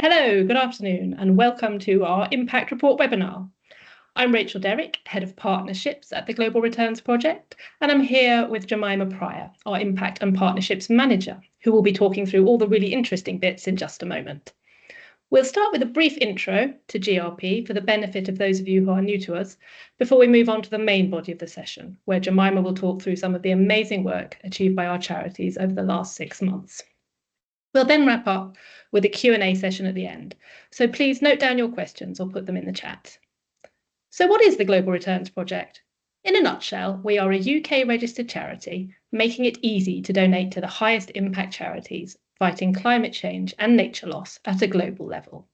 Hello, good afternoon, and welcome to our Impact Report webinar. I'm Rachel Derrick, Head of Partnerships at the Global Returns Project, and I'm here with Jemima Pryor, our Impact and Partnerships Manager, who will be talking through all the really interesting bits in just a moment. We'll start with a brief intro to GRP for the benefit of those of you who are new to us, before we move on to the main body of the session, where Jemima will talk through some of the amazing work achieved by our charities over the last 6 months. We'll then wrap up with a Q&A session at the end, so please note down your questions or put them in the chat. So what is the Global Returns Project? In a nutshell, we are a UK-registered charity, making it easy to donate to the highest impact charities fighting climate change and nature loss at a global level.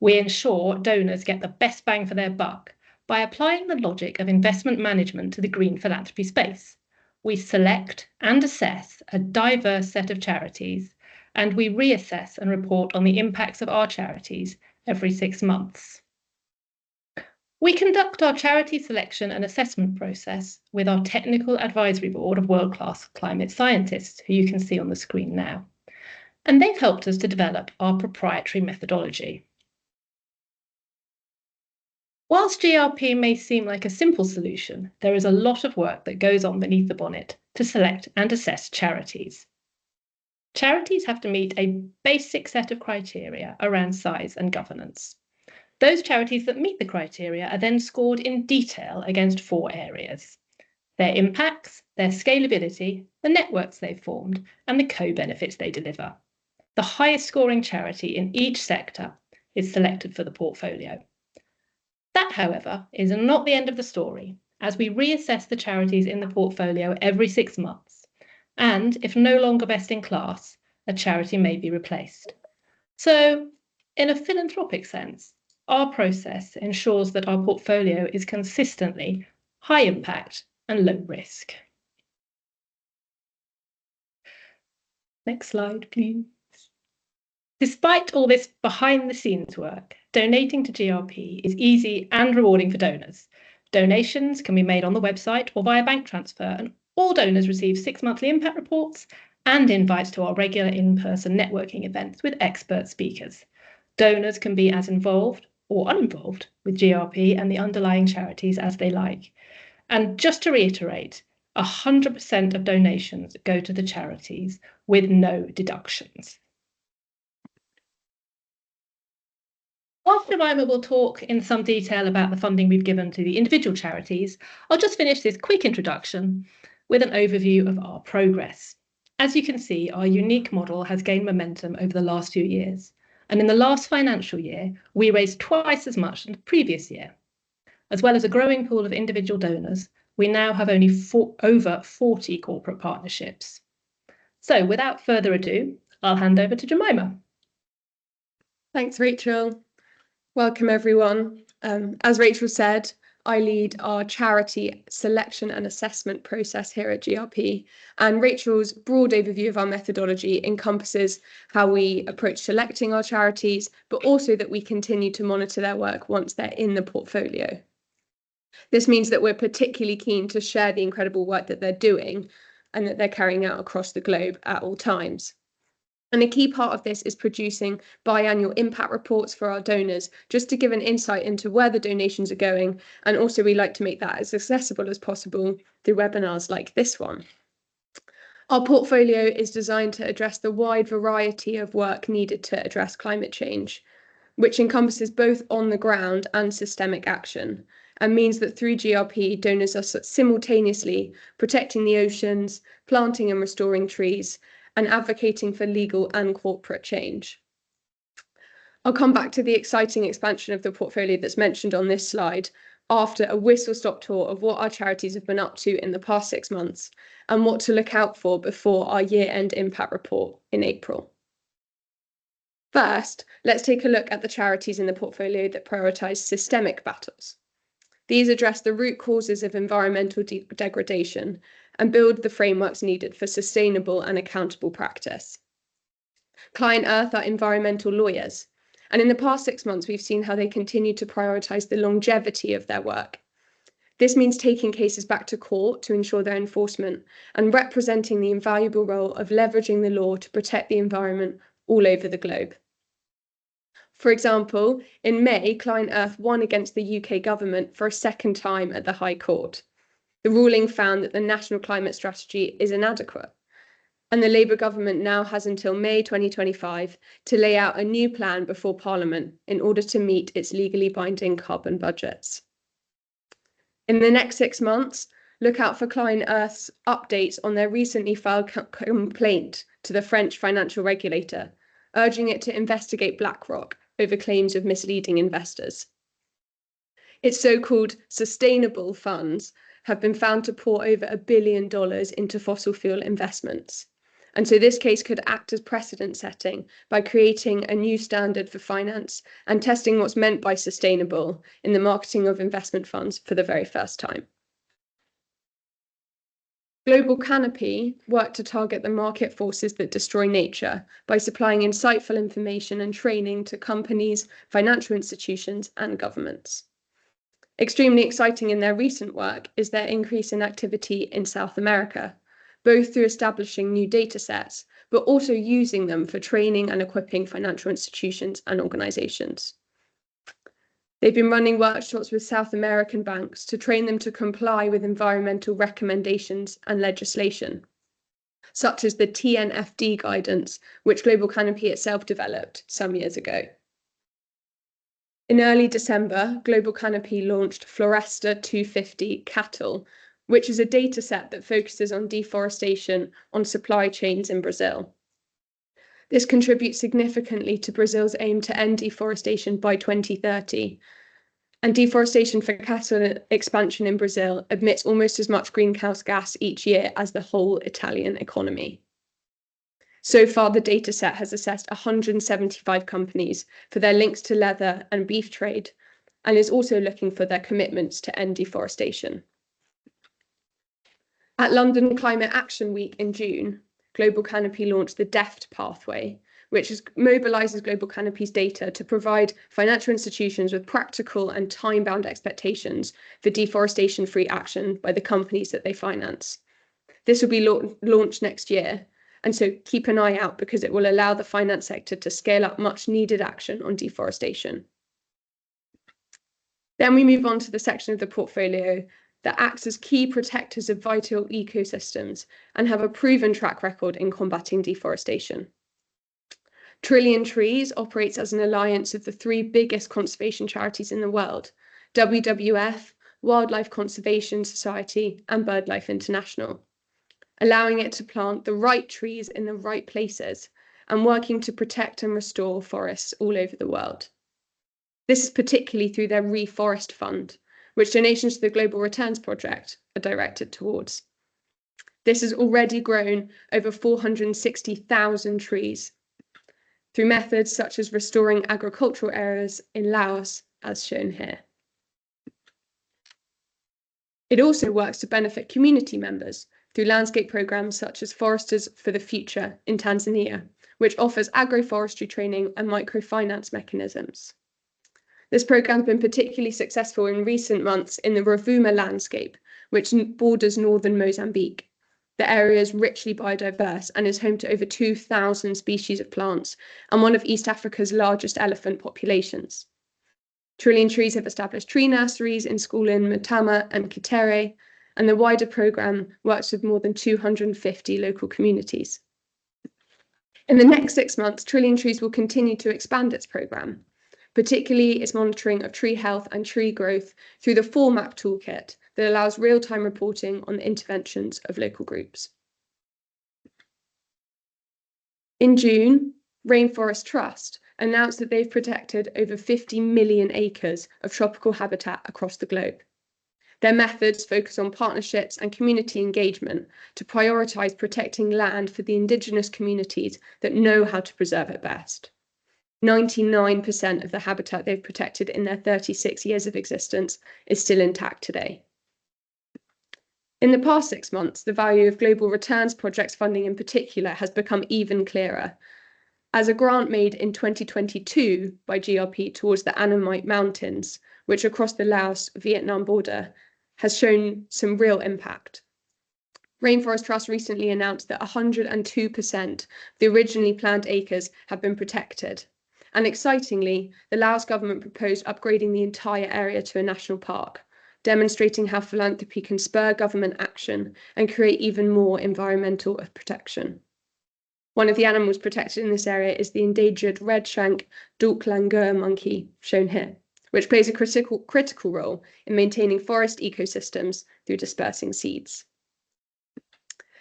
We ensure donors get the best bang for their buck by applying the logic of investment management to the green philanthropy space. We select and assess a diverse set of charities, and we reassess and report on the impacts of our charities every 6 months. We conduct our charity selection and assessment process with our technical advisory board of world-class climate scientists, who you can see on the screen now. And they've helped us to develop our proprietary methodology. Whilst GRP may seem like a simple solution, there is a lot of work that goes on beneath the bonnet to select and assess charities. Charities have to meet a basic set of criteria around size and governance. Those charities that meet the criteria are then scored in detail against 4 areas: their impacts, their scalability, the networks they've formed, and the co-benefits they deliver. The highest scoring charity in each sector is selected for the portfolio. That, however, is not the end of the story, as we reassess the charities in the portfolio every 6 months, and if no longer best in class, a charity may be replaced. So, in a philanthropic sense, our process ensures that our portfolio is consistently high impact and low risk. Next slide, please. Despite all this behind-the-scenes work, donating to GRP is easy and rewarding for donors. Donations can be made on the website or via bank transfer, and all donors receive 6 monthly impact reports and invites to our regular in-person networking events with expert speakers. Donors can be as involved or uninvolved with GRP and the underlying charities as they like. And just to reiterate, 100% of donations go to the charities with no deductions. Whilst Jemima will talk in some detail about the funding we've given to the individual charities, I'll just finish this quick introduction with an overview of our progress. As you can see, our unique model has gained momentum over the last few years, and in the last financial year, we raised twice as much as the previous year. As well as a growing pool of individual donors, we now have only over 40 corporate partnerships. So without further ado, I'll hand over to Jemima. Thanks, Rachel. Welcome, everyone. As Rachel said, I lead our charity selection and assessment process here at GRP, and Rachel's broad overview of our methodology encompasses how we approach selecting our charities, but also that we continue to monitor their work once they're in the portfolio. This means that we're particularly keen to share the incredible work that they're doing and that they're carrying out across the globe at all times. And a key part of this is producing biannual impact reports for our donors, just to give an insight into where the donations are going. And also we like to make that as accessible as possible through webinars like this one. Our portfolio is designed to address the wide variety of work needed to address climate change, which encompasses both on the ground and systemic action, and means that through GRP, donors are simultaneously protecting the oceans, planting and restoring trees, and advocating for legal and corporate change. I'll come back to the exciting expansion of the portfolio that's mentioned on this slide after a whistle-stop tour of what our charities have been up to in the past 6 months and what to look out for before our year-end impact report in April. First, let's take a look at the charities in the portfolio that prioritise systemic battles. These address the root causes of environmental degradation and build the frameworks needed for sustainable and accountable practice. ClientEarth are environmental lawyers, and in the past 6 months, we've seen how they continue to prioritise the longevity of their work. This means taking cases back to court to ensure their enforcement and representing the invaluable role of leveraging the law to protect the environment all over the globe. For example, in May, ClientEarth won against the UK government for a second time at the High Court. The ruling found that the national climate strategy is inadequate, and the Labour government now has until May 2025 to lay out a new plan before Parliament in order to meet its legally binding carbon budgets. In the next 6 months, look out for ClientEarth's updates on their recently filed complaint to the French financial regulator, urging it to investigate BlackRock over claims of misleading investors. Its so-called sustainable funds have been found to pour over $1 billion into fossil fuel investments. And so this case could act as precedent setting by creating a new standard for finance and testing what's meant by sustainable in the marketing of investment funds for the very first time. Global Canopy worked to target the market forces that destroy nature by supplying insightful information and training to companies, financial institutions, and governments. Extremely exciting in their recent work is their increase in activity in South America, both through establishing new data sets, but also using them for training and equipping financial institutions and organizations. They've been running workshops with South American banks to train them to comply with environmental recommendations and legislation, such as the TNFD guidance, which Global Canopy itself developed some years ago. In early December, Global Canopy launched Floresta 250 Cattle, which is a data set that focuses on deforestation on supply chains in Brazil. This contributes significantly to Brazil's aim to end deforestation by 2030. And deforestation for cattle expansion in Brazil emits almost as much greenhouse gas each year as the whole Italian economy. So far, the dataset has assessed 175 companies for their links to leather and beef trade, and is also looking for their commitments to end deforestation. At London Climate Action Week in June, Global Canopy launched the DEFT pathway, which mobilises Global Canopy's data to provide financial institutions with practical and time-bound expectations for deforestation-free action by the companies that they finance. This will be launched next year, and so keep an eye out because it will allow the finance sector to scale up much-needed action on deforestation. Then we move on to the section of the portfolio that acts as key protectors of vital ecosystems and have a proven track record in combating deforestation. Trillion Trees operates as an alliance of the 3 biggest conservation charities in the world: WWF, Wildlife Conservation Society, and BirdLife International, allowing it to plant the right trees in the right places and working to protect and restore forests all over the world. This is particularly through their Reforest Fund, which donations to the Global Returns Project are directed towards. This has already grown over 460,000 trees through methods such as restoring agricultural areas in Laos, as shown here. It also works to benefit community members through landscape programs such as Foresters for the Future in Tanzania, which offers agroforestry training and microfinance mechanisms. This program has been particularly successful in recent months in the Rovuma landscape, which borders northern Mozambique. The area is richly biodiverse and is home to over 2,000 species of plants and one of East Africa's largest elephant populations. Trillion Trees have established tree nurseries in schools in Matama and Kitere, and the wider program works with more than 250 local communities. In the next 6 months, Trillion Trees will continue to expand its program, particularly its monitoring of tree health and tree growth through the 4MAP toolkit that allows real-time reporting on the interventions of local groups. In June, Rainforest Trust announced that they've protected over 50 million acres of tropical habitat across the globe. Their methods focus on partnerships and community engagement to prioritise protecting land for the indigenous communities that know how to preserve it best. 99% of the habitat they've protected in their 36 years of existence is still intact today. In the past 6 months, the value of global returns projects funding in particular has become even clearer, as a grant made in 2022 by GRP towards the Annamite Mountains, which across the Laos-Vietnam border, has shown some real impact. Rainforest Trust recently announced that 102% of the originally planned acres have been protected, And excitingly, the Laos government proposed upgrading the entire area to a national park, demonstrating how philanthropy can spur government action and create even more environmental protection. One of the animals protected in this area is the endangered red-shank Dalklangur monkey, shown here, which plays a critical role in maintaining forest ecosystems through dispersing seeds.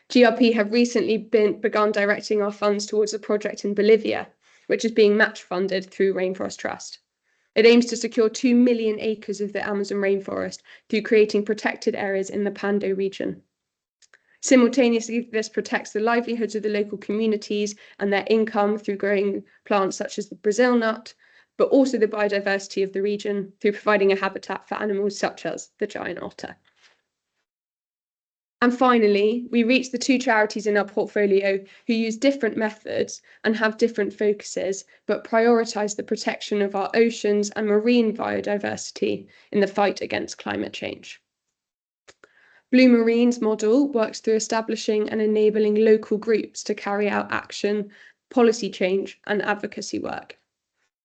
GRP have recently begun directing our funds towards a project in Bolivia, which is being match funded through Rainforest Trust. It aims to secure 2 million acres of the Amazon rainforest through creating protected areas in the Pando region. Simultaneously, this protects the livelihoods of the local communities and their income through growing plants such as the Brazil nut, but also the biodiversity of the region through providing a habitat for animals such as the giant otter. And finally, we reach the two charities in our portfolio who use different methods and have different focuses, but prioritise the protection of our oceans and marine biodiversity in the fight against climate change. Blue Marine's model works through establishing and enabling local groups to carry out action, policy change, and advocacy work.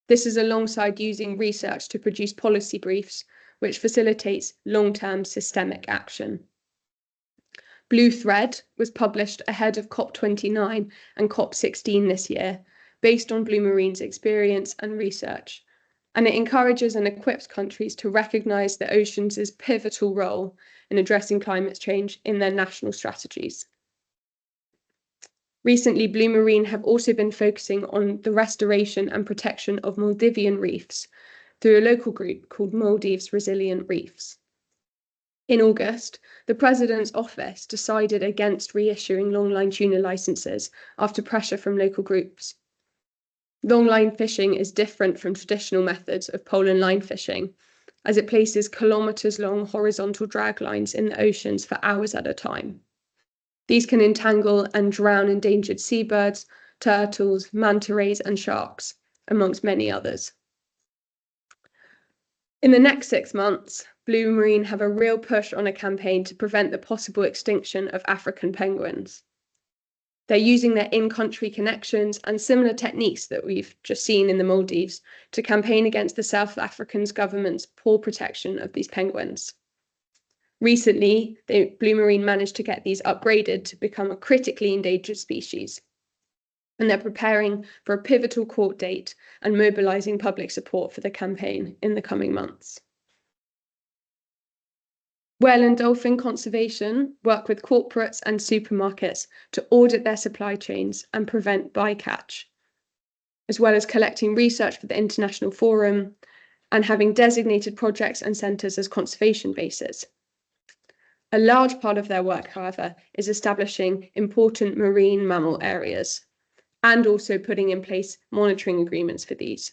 This is alongside using research to produce policy briefs, which facilitates long-term systemic action. Blue Thread was published ahead of COP29 and COP16 this year, based on Blue Marine's experience and research, and it encourages and equips countries to recognise the oceans' pivotal role in addressing climate change in their national strategies. Recently, Blue Marine have also been focusing on the restoration and protection of Maldivian reefs through a local group called Maldives Resilient Reefs. In August, the President's office decided against reissuing longline tuna licenses after pressure from local groups. Longline fishing is different from traditional methods of pole and line fishing, as it places kilometres-long horizontal drag lines in the oceans for hours at a time. These can entangle and drown endangered seabirds, turtles, manta rays, and sharks, amongst many others. In the next 6 months, Blue Marine have a real push on a campaign to prevent the possible extinction of African penguins. They're using their in-country connections and similar techniques that we've just seen in the Maldives to campaign against the South African government's poor protection of these penguins. Recently, Blue Marine managed to get these upgraded to become a critically endangered species, and they're preparing for a pivotal court date and mobilising public support for the campaign in the coming months. Whale and Dolphin Conservation work with corporates and supermarkets to audit their supply chains and prevent bycatch, as well as collecting research for the International Forum and having designated projects and centres as conservation bases. A large part of their work, however, is establishing important marine mammal areas and also putting in place monitoring agreements for these,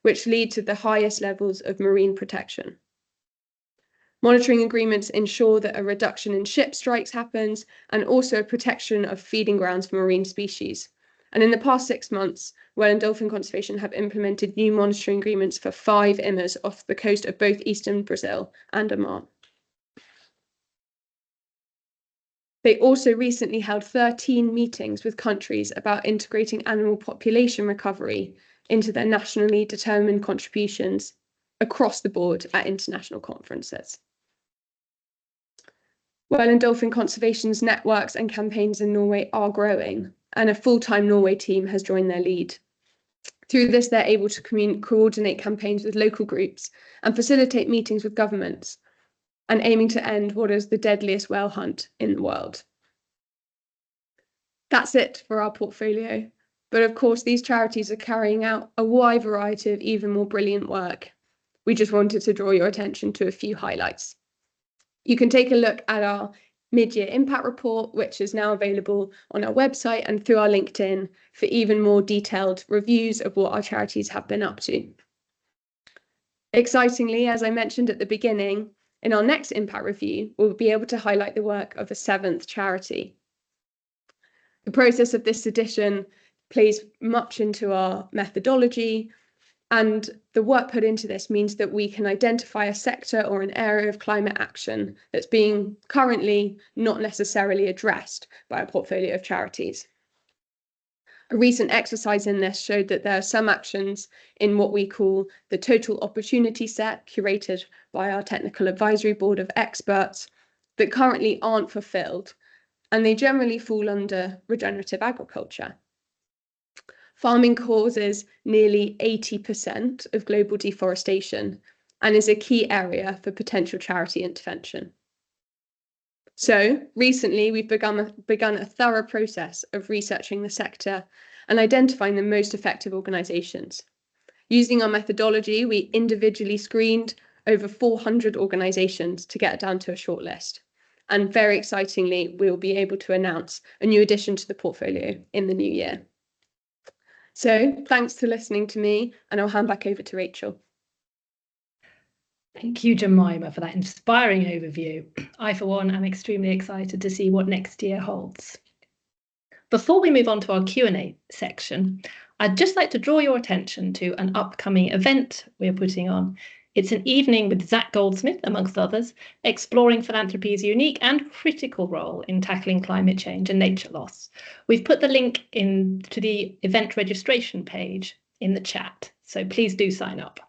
which lead to the highest levels of marine protection. Monitoring agreements ensure that a reduction in ship strikes happens and also a protection of feeding grounds for marine species. And in the past 6 months, Whale and Dolphin Conservation have implemented new monitoring agreements for 5 IMAs off the coast of both eastern Brazil and Oman. They also recently held 13 meetings with countries about integrating animal population recovery into their nationally determined contributions across the board at international conferences. Whale and Dolphin Conservation's networks and campaigns in Norway are growing, and a full-time Norway team has joined their lead. Through this, they're able to coordinate campaigns with local groups and facilitate meetings with governments, and aiming to end what is the deadliest whale hunt in the world. That's it for our portfolio. But of course, these charities are carrying out a wide variety of even more brilliant work. We just wanted to draw your attention to a few highlights. You can take a look at our mid-year impact report, which is now available on our website and through our LinkedIn for even more detailed reviews of what our charities have been up to. Excitingly, as I mentioned at the beginning, in our next impact review, we'll be able to highlight the work of a 7th charity. The process of this edition plays much into our methodology, and the work put into this means that we can identify a sector or an area of climate action that's being currently not necessarily addressed by a portfolio of charities. A recent exercise in this showed that there are some actions in what we call the total opportunity set, curated by our technical advisory board of experts, that currently aren't fulfilled, and they generally fall under regenerative agriculture. Farming causes nearly 80% of global deforestation and is a key area for potential charity intervention. So recently, we've begun a thorough process of researching the sector and identifying the most effective organisations. Using our methodology, we individually screened over 400 organisations to get down to a short list. And very excitingly, we'll be able to announce a new addition to the portfolio in the new year. So thanks for listening to me, and I'll hand back over to Rachel. Thank you, Jemima, for that inspiring overview. I, for one, am extremely excited to see what next year holds. Before we move on to our Q&A section, I'd just like to draw your attention to an upcoming event we're putting on. It's an evening with Zach Goldsmith, amongst others, exploring philanthropy's unique and critical role in tackling climate change and nature loss. We've put the link to the event registration page in the chat, so please do sign up.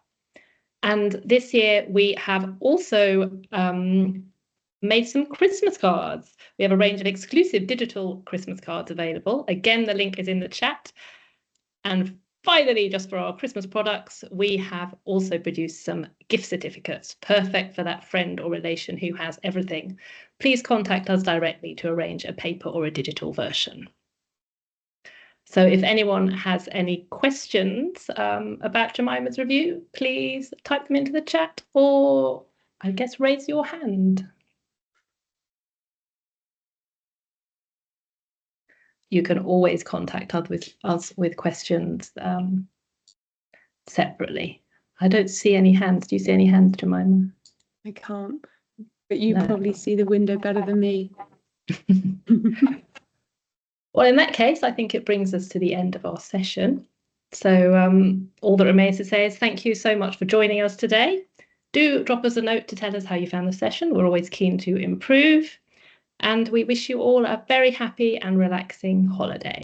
And this year we have also made some Christmas cards. We have a range of exclusive digital Christmas cards available. Again, the link is in the chat. And finally, just for our Christmas products, we have also produced some gift certificates, perfect for that friend or relation who has everything. Please contact us directly to arrange a paper or a digital version. So if anyone has any questions about Jemima's review, please type them into the chat or, I guess, raise your hand. You can always contact us with questions separately. I don't see any hands. Do you see any hands, Jemima? I can't, but you probably see the window better than me. Well, in that case, I think it brings us to the end of our session. So all that remains to say is thank you so much for joining us today. Do drop us a note to tell us how you found the session. We're always keen to improve. And we wish you all a very happy and relaxing holiday.